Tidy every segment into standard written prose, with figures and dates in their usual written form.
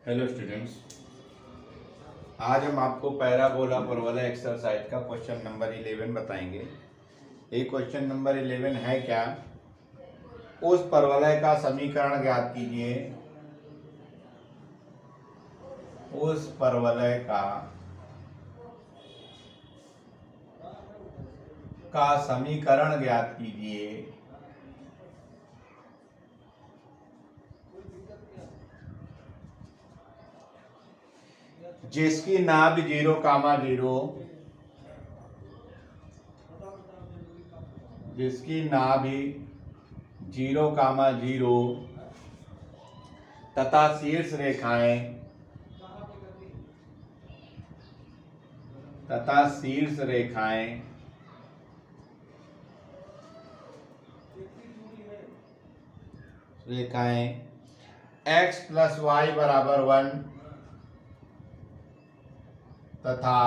Hello students, आज हम आपको पैराबोला परवलय एक्सरसाइज का क्वेश्चन नंबर 11 बताएंगे। ये क्वेश्चन नंबर 11 है क्या? उस परवलय का समीकरण ज्ञात कीजिए। उस परवलय का समीकरण ज्ञात कीजिए जिसकी नाभ 0,0 जिसकी नाभि 0,0 तथा शीर्ष रेखाएं x + y = 1 तथा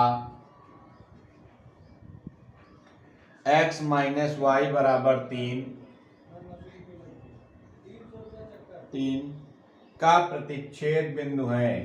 x - y = 3 का प्रतिच्छेद बिंदु है।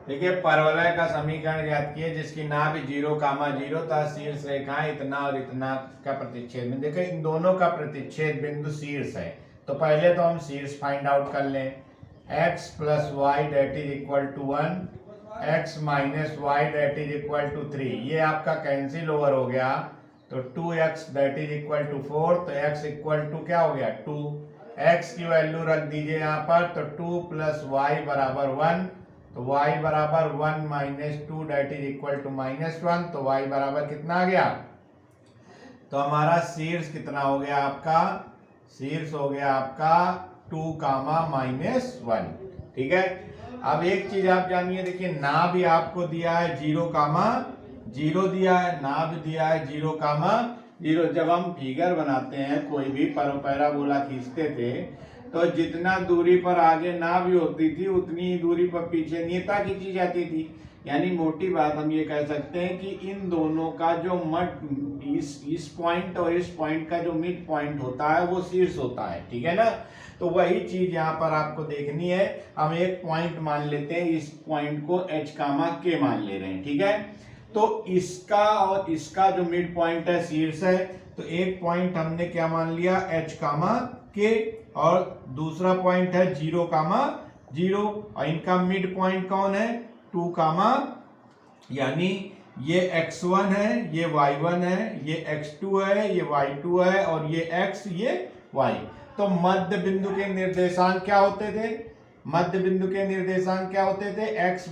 देखिए परवलय का समीकरण ज्ञात किए जिसकी नाभि 0,0 तथा शीर्ष रेखाएं इतना और इतना का प्रतिच्छेद बिंदु। देखिए इन दोनों का प्रतिच्छेद बिंदु शीर्ष है, तो पहले तो हम शीर्ष फाइंड आउट कर लें। x + y = 1, x - y = 3। ये आपका कैंसिल ओवर हो गया, तो 2x = 4, तो x = क्या हो गया 2। x की वैल्यू रख दीजिए यहाँ पर, तो 2 + y = 1, तो y = 1 - 2 = -1, तो y बराबर कितना आ गया? तो हमारा शीर्ष कितना हो गया आपका? शीर्ष हो गया आपका 2, -1। ठीक है। अब एक चीज आप जानिए, देखिए नाभ भी आपको दिया है 0,0 दिया है, नाभ दिया है 0,0। जब हम फिगर बनाते हैं, कोई भी पैराबोला खींचते थे, तो जितना दूरी पर आगे नाभ होती थी उतनी ही दूरी पर पीछे नियता खींची जाती थी। यानी मोटी बात हम ये कह सकते हैं कि इन दोनों का जो इस पॉइंट और इस पॉइंट का जो मिड पॉइंट होता है वो शीर्ष होता है। ठीक है ना? तो वही चीज यहाँ पर आपको देखनी है। हम एक पॉइंट मान लेते हैं, इस पॉइंट को h, k मान ले रहे हैं। ठीक है। तो इसका और इसका जो मिड पॉइंट है शीर्ष है, तो एक पॉइंट हमने क्या मान लिया h, k, और दूसरा पॉइंट है 0,0, और इनका मिड पॉइंट कौन है 2, यानी ये x1 है, ये y1 है, ये x2 है, ये y2 है, और ये x, ये y। तो मध्य बिंदु के निर्देशांक क्या होते थे? x =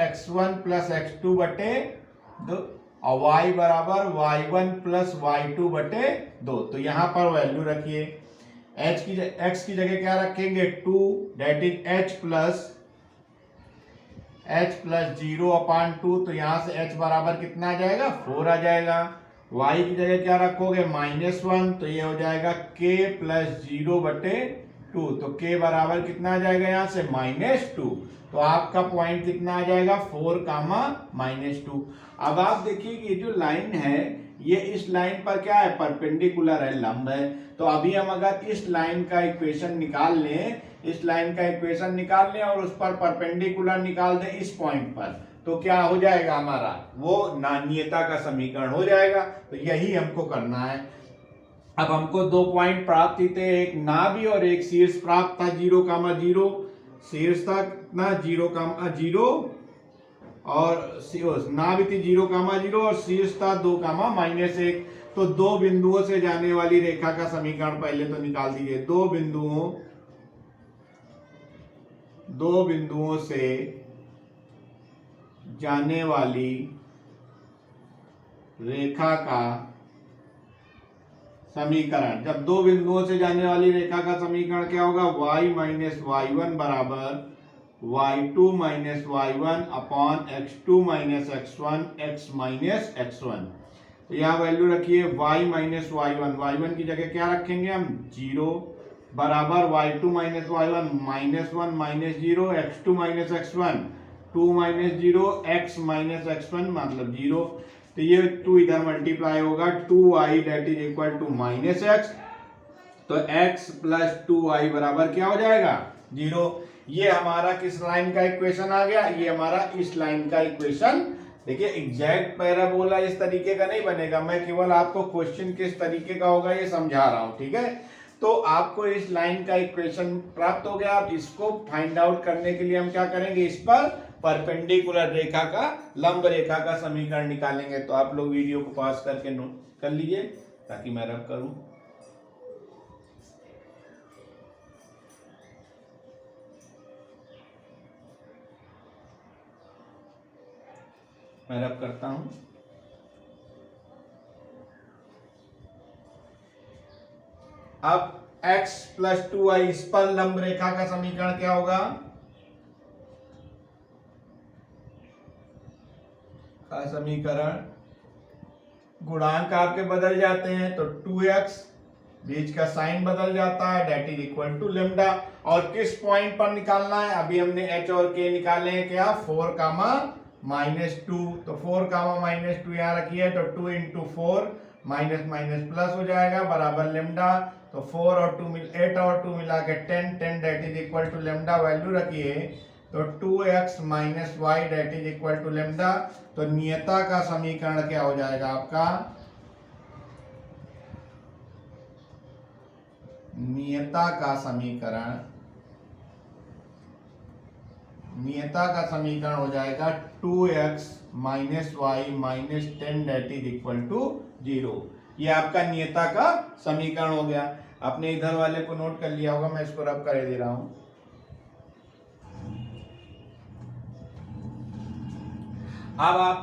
x1 + x2 बटे 2 और y = y1 + y2 बटे 2। तो यहां पर वैल्यू रखिए। x की जगह क्या रखेंगे 2, दैट इज h + 0/2, तो यहां से h बराबर कितना आ जाएगा 4 आ जाएगा। y की जगह क्या रखोगे -1, तो ये हो जाएगा k + 0/2, तो k बराबर कितना आ जाएगा यहाँ से -2। तो आपका पॉइंट कितना आ जाएगा 4, -2। अब आप देखिए कि ये जो लाइन है ये इस लाइन पर क्या है परपेंडिकुलर है, लंब है। तो अभी हम अगर इस लाइन का इक्वेशन निकाल लें और उस पर परपेंडिकुलर निकाल दें इस पॉइंट पर, तो क्या हो जाएगा हमारा वो नान्यता का समीकरण हो जाएगा। तो यही हमको करना है। अब हमको 2 पॉइंट प्राप्त थे, एक नाभि और एक शीर्ष प्राप्त था 0,0। शीर्ष था कितना 0,0 और नाभि थी 0,0 और शीर्ष था 2, -1। तो 2 बिंदुओं से जाने वाली रेखा का समीकरण पहले तो निकाल दीजिए। दो बिंदुओं से जाने वाली रेखा का समीकरण, जब 2 बिंदुओं से जाने वाली रेखा का समीकरण क्या होगा y - y1 = y2 - y1 / x2 - x1 x - x1। तो यहाँ वैल्यू रखिए y - y1 की जगह क्या रखेंगे हम 0 बराबर y2 - y1 -1 - 0 x2 - x1 2 minus 0 x minus x1 मतलब 0। तो ये 2 इधर मल्टीप्लाई होगा 2y that is equal to minus x. तो x प्लस 2y बराबर क्या हो जाएगा 0। ये हमारा किस लाइन का इक्वेशन आ गया, ये हमारा इस लाइन का इक्वेशन। देखिए एग्जैक्ट पैराबोला इस तरीके का नहीं बनेगा, मैं केवल आपको क्वेश्चन किस तरीके का होगा ये समझा रहा हूं, ठीक है। तो आपको इस लाइन का इक्वेशन प्राप्त हो गया। अब इसको फाइंड आउट करने के लिए हम क्या करेंगे, इस पर परपेंडिकुलर रेखा का लंब रेखा का समीकरण निकालेंगे। तो आप लोग वीडियो को पॉज करके नोट कर लीजिए ताकि मैं रब करूं। मैं रब करता हूं। अब x प्लस 2y इस पर लंब रेखा का समीकरण क्या होगा, का समीकरण गुणांक आपके बदल जाते हैं तो 2x, बीच का साइन बदल जाता है that is equal to lambda. और किस पॉइंट पर निकालना है, अभी हमने h और k निकाले हैं क्या 4 कामा माइनस 2। तो 4 कामा माइनस 2 यहाँ रखिए तो 2 इंटू 4 माइनस माइनस प्लस हो जाएगा बराबर लेमडा। तो 4 और 2 8 और 2 मिला के 10 that is equal to lambda value रखिए तो 2x minus y that is equal to lambda. तो नियता का समीकरण क्या हो जाएगा आपका, नियता का समीकरण हो जाएगा 2x minus y minus 10 that is equal to 0। ये आपका नियता का समीकरण हो गया। आपने इधर वाले को नोट कर लिया होगा, मैं इसको रब कर दे रहा हूं। अब आप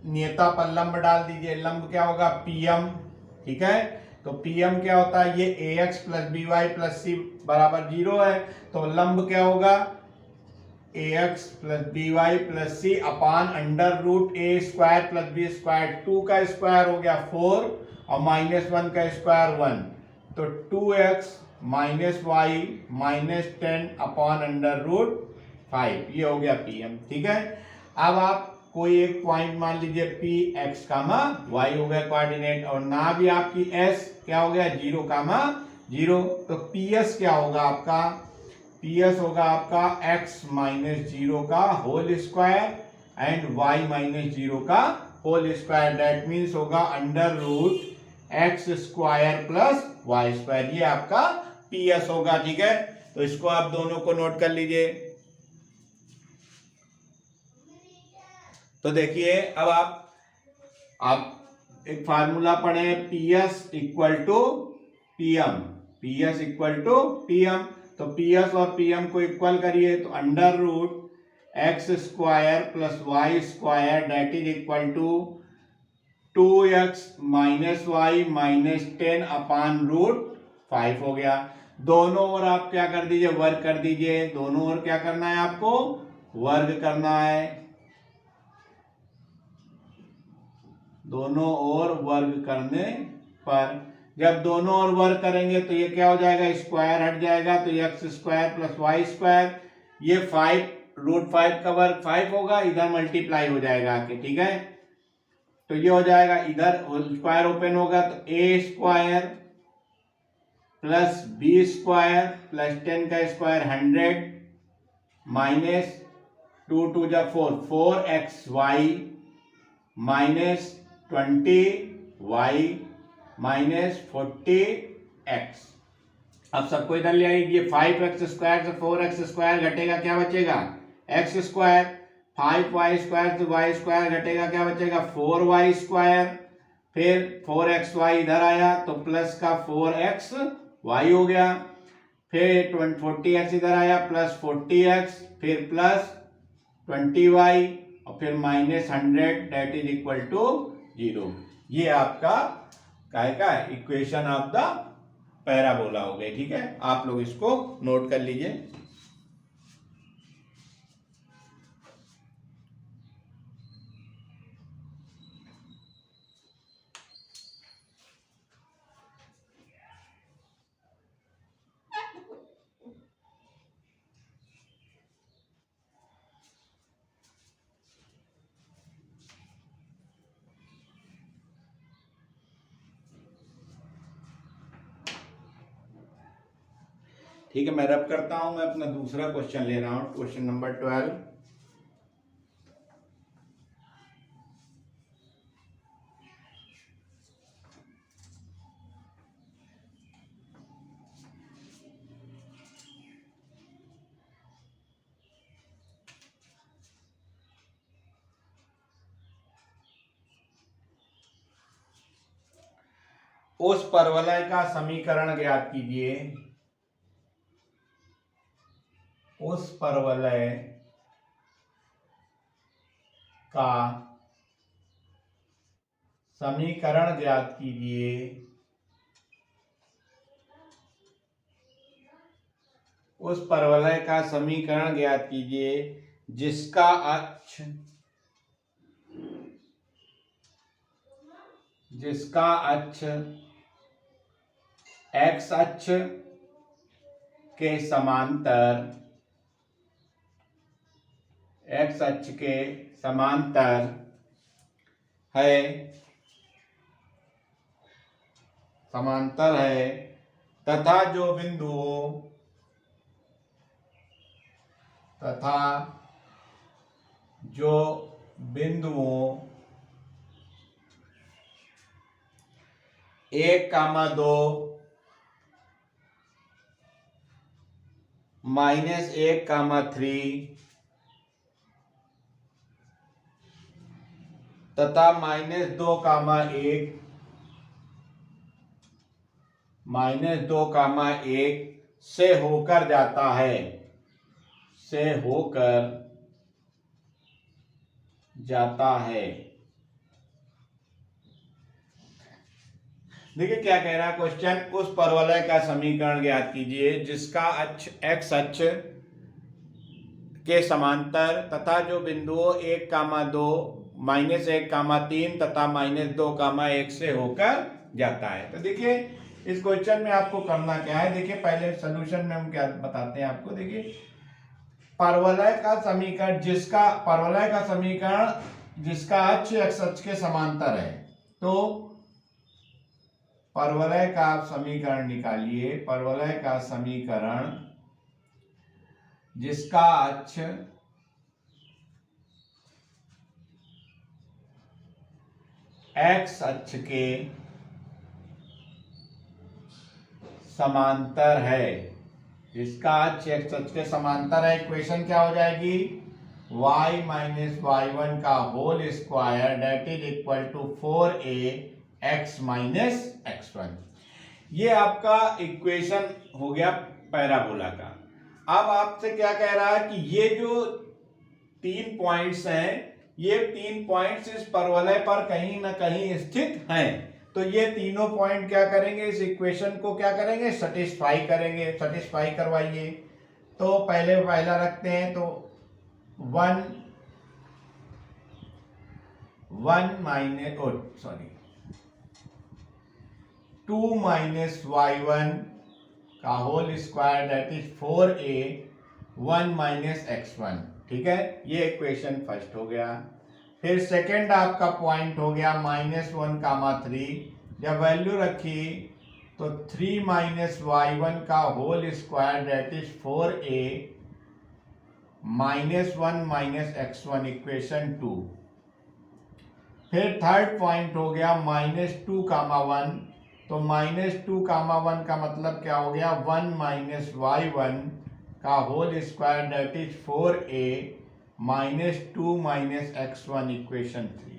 नियता पर लंब डाल दीजिए। लंब क्या होगा pm, ठीक है। तो pm क्या होता है, ये ax plus by plus c बराबर 0 है। तो लंब क्या होगा ax plus by plus c upon under root a square plus b square. 2 का स्क्वायर हो गया 4 और माइनस 1 का स्क्वायर 1। तो 2x minus y minus 10 upon under root 5, ये हो गया pm, ठीक है। अब आप कोई एक पॉइंट मान लीजिए पी एक्स कामा वाई हो गया कोऑर्डिनेट, और ना भी आपकी एस क्या हो गया 0 कामा 0। तो पी एस क्या होगा आपका, पी एस होगा आपका एक्स माइनस 0 का whole square and y minus 0 का होल स्क्वायर। दैट मीन्स होगा under root x square plus y square. ये आपका पी एस होगा, ठीक है। तो इसको आप दोनों को नोट कर लीजिए। तो देखिए अब आप एक फार्मूला पढ़े P S equal to PM, P S equal to PM. तो पी एस और पीएम को इक्वल करिए तो under root x square plus y square that is equal to 2x minus y minus 10 upon root 5 हो गया। दोनों ओर आप क्या कर दीजिए, वर्ग कर दीजिए। दोनों ओर क्या करना है आपको, वर्ग करना है। दोनों ओर वर्ग करने पर जब दोनों ओर वर्ग करेंगे तो ये क्या हो जाएगा, स्क्वायर हट जाएगा तो x square plus y square. ये 5 रूट 5 का वर्ग 5 होगा, इधर मल्टीप्लाई हो जाएगा आके, ठीक है। तो ये हो जाएगा, इधर स्क्वायर ओपन होगा तो A square plus B square plus 10 का स्क्वायर 100 माइनस 2 2 जा 4 4x Y minus 20y minus 40x। अब सबको इधर ले आएंगे। ये 5x स्क्वायर से 4x स्क्वायर घटेगा, क्या बचेगा x स्क्वायर। 5y स्क्वायर से y स्क्वायर घटेगा, क्या बचेगा 4y स्क्वायर। फिर 4xy इधर आया तो प्लस का 4xy हो गया। फिर 40x इधर आया प्लस 40x, फिर प्लस 20y और फिर minus 100 that is equal to 0। ये आपका काय का इक्वेशन ऑफ द पैराबोला हो गई, ठीक है। आप लोग इसको नोट कर लीजिए। ठीक है, मैं रब करता हूं। मैं अपना दूसरा क्वेश्चन ले रहा हूं, क्वेश्चन नंबर 12। उस परवलय का समीकरण ज्ञात कीजिए। उस परवलय का समीकरण ज्ञात कीजिए उस परवलय का समीकरण ज्ञात कीजिए जिसका अक्ष एक्स अक्ष के समांतर है तथा जो बिंदुओं 1, 2 -1, 3 तथा -2, 1 से होकर जाता है। देखिए क्या कह रहा है क्वेश्चन। उस परवलय का समीकरण ज्ञात कीजिए जिसका अक्ष एक्स अक्ष के समांतर तथा जो बिंदुओं 1, 2 -1, 3 तथा -2, 1 से होकर जाता है। तो देखिए इस क्वेश्चन में आपको करना क्या है। देखिए पहले सॉल्यूशन में हम क्या बताते हैं आपको। देखिए परवलय का समीकरण जिसका अक्ष एक्स अक्ष के समांतर है, तो परवलय का समीकरण निकालिए। परवलय का समीकरण जिसका अक्ष एक्स अक्ष के समांतर है, जिसका अक्ष एक्स अक्ष के समांतर है। इक्वेशन क्या हो जाएगी, y - y1 का whole square that is equal to 4ax - x1। ये आपका इक्वेशन हो गया पैराबोला का। अब आपसे क्या कह रहा है कि ये जो 3 पॉइंट्स हैं, ये 3 पॉइंट्स इस परवलय पर कहीं ना कहीं स्थित हैं। तो ये तीनों पॉइंट क्या करेंगे, इस इक्वेशन को क्या करेंगे, सेटिस्फाई करेंगे। सेटिस्फाई करवाइए। तो पहला रखते हैं। तो 2 - y1 का whole square that is 4a 1 - x1। ठीक है, ये इक्वेशन फर्स्ट हो गया। फिर सेकंड आपका पॉइंट हो गया -1, 3। जब वैल्यू रखी तो 3 - y1 का whole square that is 4a -1 - x1 equation 2। फिर थर्ड पॉइंट हो गया -2, 1। तो -2, 1 का मतलब क्या हो गया, 1 - y1 का whole square that is 4a -2 - x1 equation 3।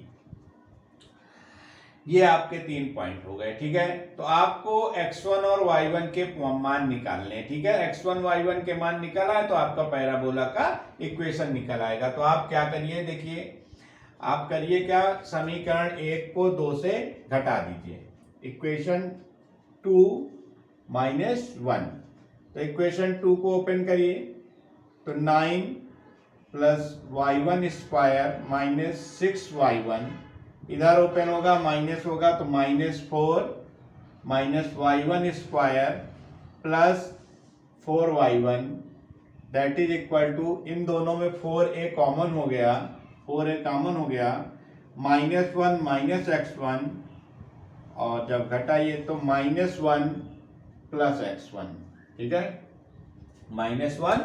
ये आपके 3 पॉइंट हो गए। ठीक है, तो आपको x1 और y1 के मान निकालने हैं। ठीक है, x1 y1 के मान निकल आए तो आपका पैराबोला का इक्वेशन निकल आएगा। तो आप क्या करिए, देखिए आप करिए क्या, समीकरण 1 को 2 से घटा दीजिए। इक्वेशन 2 - 1। तो इक्वेशन 2 को ओपन करिए तो 9 + y1 स्क्वायर -6y1, इधर ओपन होगा माइनस होगा तो -4 - y1 square +4y1 that is equal to, इन दोनों में 4a कॉमन हो गया, -1 - x1, और जब घटाइए तो -1 + x1। ठीक है, -1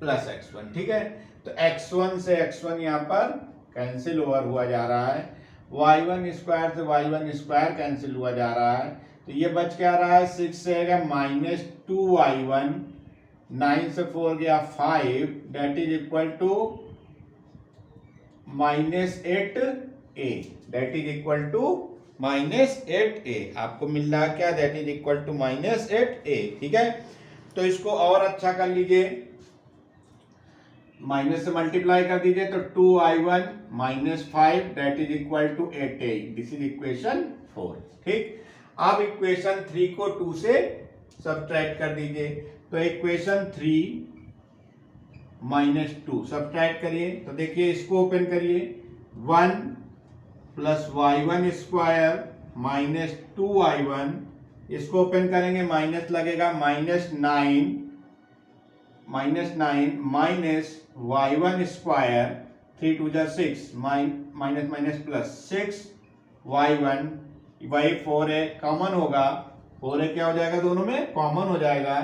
प्लस x1, ठीक है। तो x1 से x1 यहाँ पर कैंसिल ओवर हुआ जा रहा है, y1 स्क्वायर से y1 स्क्वायर कैंसिल हुआ जा रहा है, तो ये बच क्या रहा है, 6 से आएगा -2y1, 9 से 4 गया 5, that is equal to -8a, that is equal to -8a। आपको मिल रहा क्या, that is equal to -8a, ठीक है। तो इसको और अच्छा कर लीजिए, माइनस से मल्टीप्लाई कर दीजिए, तो 2i1 -5 that is equal to 8a, this is equation 4, ठीक। अब इक्वेशन 3 को 2 से सब्ट्रैक्ट कर दीजिए, तो इक्वेशन 3 -2 सब्ट्रैक्ट करिए, तो देखिए इसको ओपन करिए, 1 प्लस y1 स्क्वायर -2y1, इसको ओपन करेंगे माइनस लगेगा -9 माइनस y1 स्क्वायर 3 2 जा 6 माइनस माइनस प्लस 6y1, वही 4 है, कॉमन होगा, 4 है क्या हो जाएगा, दोनों में कॉमन हो जाएगा,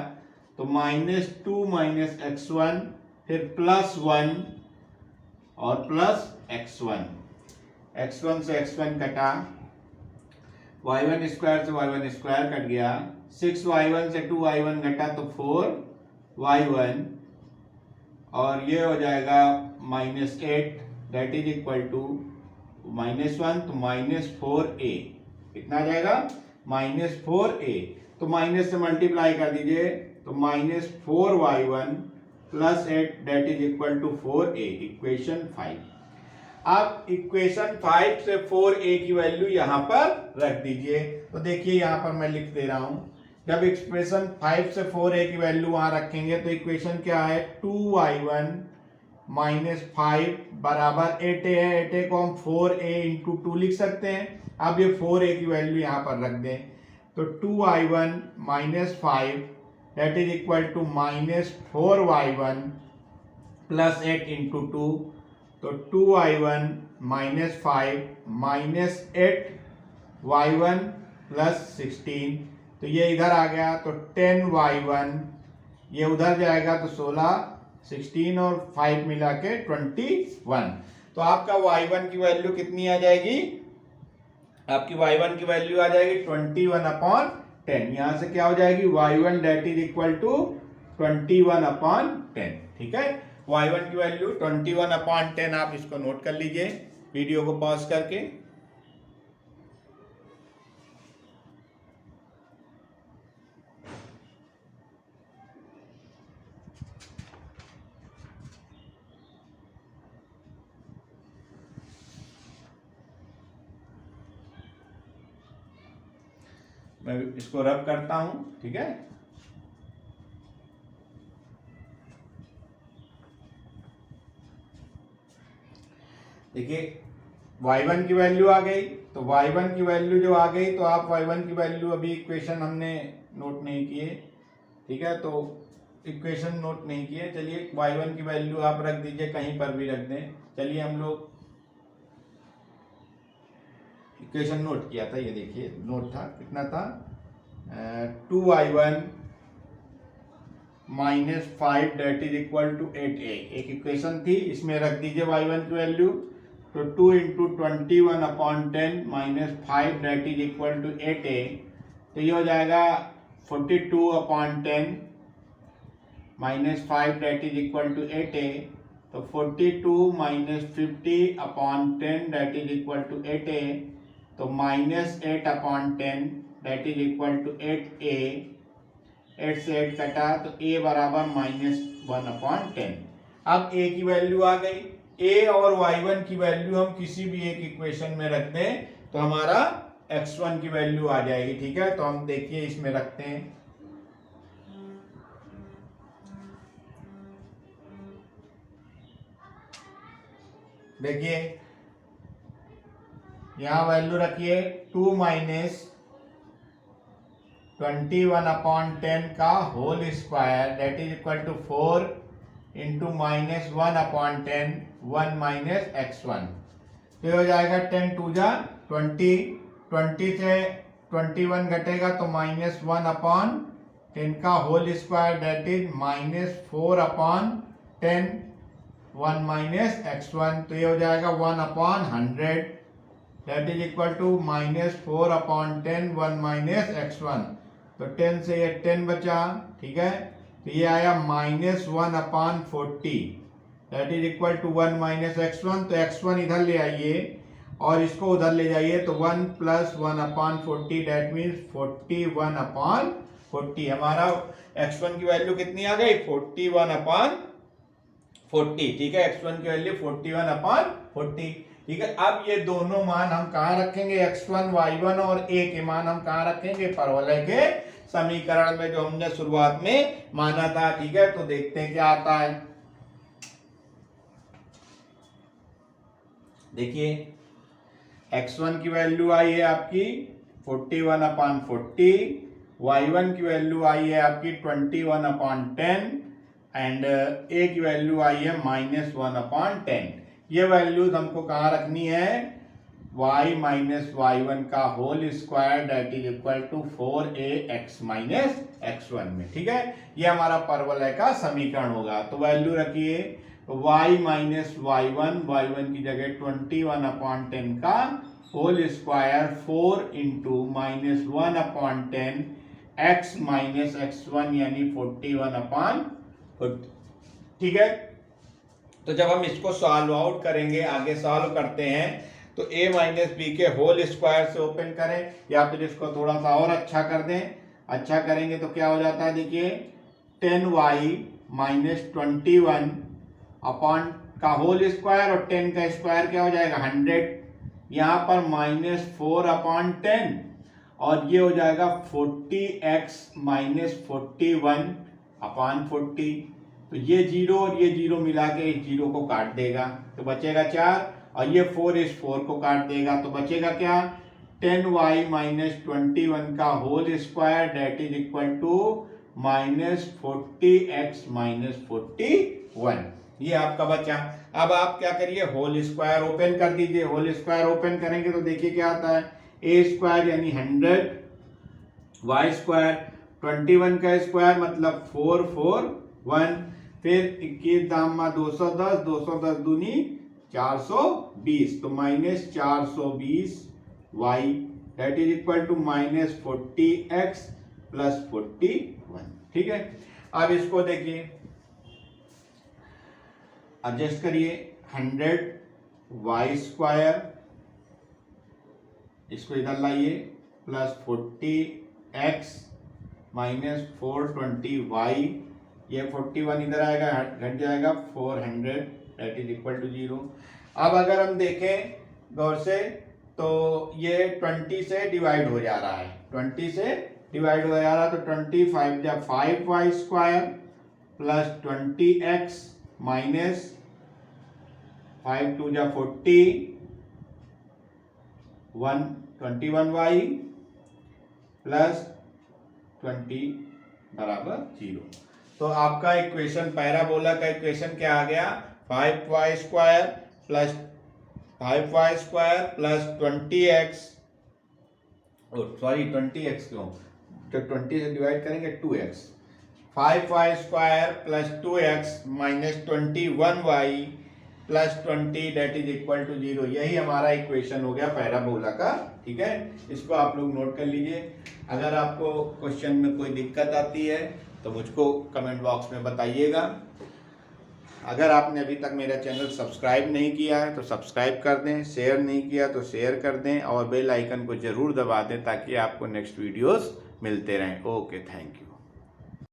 तो -2 माइनस x1 फिर +1 और प्लस x1, x1 से x1 कटा, y1 स्क्वायर से y1 स्क्वायर कट गया, 6y1 से 2y1 घटा तो 4y1, और ये हो जाएगा -8 दैट इज इक्वल टू -1, तो -4a, कितना आ जाएगा, -4a, तो माइनस से मल्टीप्लाई कर दीजिए, तो -4y1 plus 8 that is equal to 4a, equation 5। अब इक्वेशन 5 से 4a की वैल्यू यहां पर रख दीजिए, तो देखिए यहां पर मैं लिख दे रहा हूं, जब इक्वेशन 5 से 4a की वैल्यू वहां रखेंगे तो इक्वेशन क्या है, 2y1 -5 बराबर 8a है, 8a को हम 4a इंटू 2 लिख सकते हैं। अब ये 4a की वैल्यू यहाँ पर रख दें, तो 2i1 -5 that is equal to -4y1 plus 8 into 2, तो 2i1 -5 -8y1 प्लस 16, तो ये इधर आ गया, तो 10y1, ये उधर जाएगा तो 16, 16 और 5 मिला के 21, तो आपका y1 की वैल्यू कितनी आ जाएगी, आपकी y1 की वैल्यू आ जाएगी 21/10, यहां से क्या हो जाएगी, y1 that is equal to 21/10, ठीक है। y1 की वैल्यू 21/10, आप इसको नोट कर लीजिए वीडियो को पॉज करके। मैं इसको रब करता हूं, ठीक है। देखिए y1 की वैल्यू आ गई, तो y1 की वैल्यू जो आ गई, तो आप y1 की वैल्यू, अभी इक्वेशन हमने नोट नहीं किए, ठीक है, तो इक्वेशन नोट नहीं किए, चलिए y1 की वैल्यू आप रख दीजिए, कहीं पर भी रख दें। चलिए हम लोग इक्वेशन नोट किया था, ये देखिए नोट था, कितना था, 2y1 -5 that is equal to 8a, एक इक्वेशन थी, इसमें रख दीजिए y1 की वैल्यू, तो 2 into 21/10 -5 that is equal to 8a, तो ये हो जाएगा 42/10 -5 that is equal to 8a, तो 42 -50/10 that is equal to 8a, तो -8/10 that is equal to 8a, 8 से 8 कटा, तो a बराबर -1/10। अब a की वैल्यू आ गई, a और y1 की वैल्यू हम किसी भी एक इक्वेशन में रख दें तो हमारा x1 की वैल्यू आ जाएगी, ठीक है। तो हम देखिए इसमें रखते हैं, देखिए यहां वैल्यू रखिए 2 माइनस 21/10 का whole square that is equal to 4 into -1/10, 1 minus x1, तो हो जाएगा 10 2 जा 20, 20 से 21 घटेगा तो -1/10, 10 का whole square that is -4/10 1 minus x1, तो ये हो जाएगा 1/100 that is equal to -4/10 1 minus x1, तो 10 से ये 10 बचा, ठीक है। तो ये आया -1/40 that is equal to 1 minus x1, तो x1 इधर ले आइए और इसको उधर ले जाइए, तो 1 + 1/40 दैट मीन्स 41/40। हमारा x1 की वैल्यू कितनी आ गई? 41/40, ठीक है। x1 की वैल्यू 41/40, ठीक है। अब ये दोनों मान हम कहाँ रखेंगे? x1 y1 और a के मान हम कहाँ रखेंगे? परवलय के समीकरण में, जो हमने शुरुआत में माना था, ठीक है। तो देखते हैं क्या आता है। देखिए x1 की वैल्यू आई है आपकी 41/40, y1 की वैल्यू आई है आपकी 21/10 एंड a की वैल्यू आई है -1/10। ये वैल्यूज हमको कहाँ रखनी है? y माइनस y1 का whole square that is equal to 4ax minus x1 में, ठीक है। ये हमारा परवलय का समीकरण होगा। तो वैल्यू रखिए y माइनस y1 की जगह 21/10 का whole square 4 into -1/10 x minus x1 यानी 41/40, ठीक है। तो जब हम इसको सॉल्व आउट करेंगे, आगे सॉल्व करते हैं, तो a माइनस बी के होल स्क्वायर से ओपन करें या फिर इसको थोड़ा सा और अच्छा कर दें। अच्छा करेंगे तो क्या हो जाता है? देखिए 10y माइनस 21 अपॉन का होल स्क्वायर और 10 का स्क्वायर क्या हो जाएगा? 100। यहाँ पर -4/10 और ये हो जाएगा 40x माइनस 41/40। तो ये 0 और ये 0 मिला के इस 0 को काट देगा, तो बचेगा 4, और ये 4 इस 4 को काट देगा, तो बचेगा क्या? 10y माइनस 21 का whole square that is equal to -40x minus 41। ये आपका बचा। अब आप क्या करिए? होल स्क्वायर ओपन कर दीजिए। होल स्क्वायर ओपन करेंगे तो देखिए क्या आता है? a स्क्वायर यानी 100, y स्क्वायर 21 का स्क्वायर मतलब 441, फिर 21 दाम 210, 210 दूनी 420, तो -420y that is equal to -40x plus 41, ठीक है। अब इसको देखिए, एडजस्ट करिए। 100y स्क्वायर, इसको इधर लाइए, प्लस 40x माइनस 420y, ये 41 इधर आएगा, घट जाएगा 400 दैट इज इक्वल टू 0। अब अगर हम देखें गौर से, तो ये 20 से डिवाइड हो जा रहा है, 20 से डिवाइड हो जा रहा है, तो 25 या 5y square plus 20x minus 5 2 जा 40 21y प्लस 20 बराबर 0। तो आपका इक्वेशन, पैराबोला का इक्वेशन क्या आ गया? 5y square plus 20x, sorry 20x क्यों, तो 20 से डिवाइड करेंगे 2x, 5y square plus 2x minus 21y plus 20 that is equal to 0। यही हमारा इक्वेशन हो गया पैराबोला का, ठीक है। इसको आप लोग नोट कर लीजिए। अगर आपको क्वेश्चन में कोई दिक्कत आती है तो मुझको कमेंट बॉक्स में बताइएगा। अगर आपने अभी तक मेरा चैनल सब्सक्राइब नहीं किया है तो सब्सक्राइब कर दें, शेयर नहीं किया तो शेयर कर दें और बेल आइकन को ज़रूर दबा दें ताकि आपको नेक्स्ट वीडियोस मिलते रहें। Okay, thank you.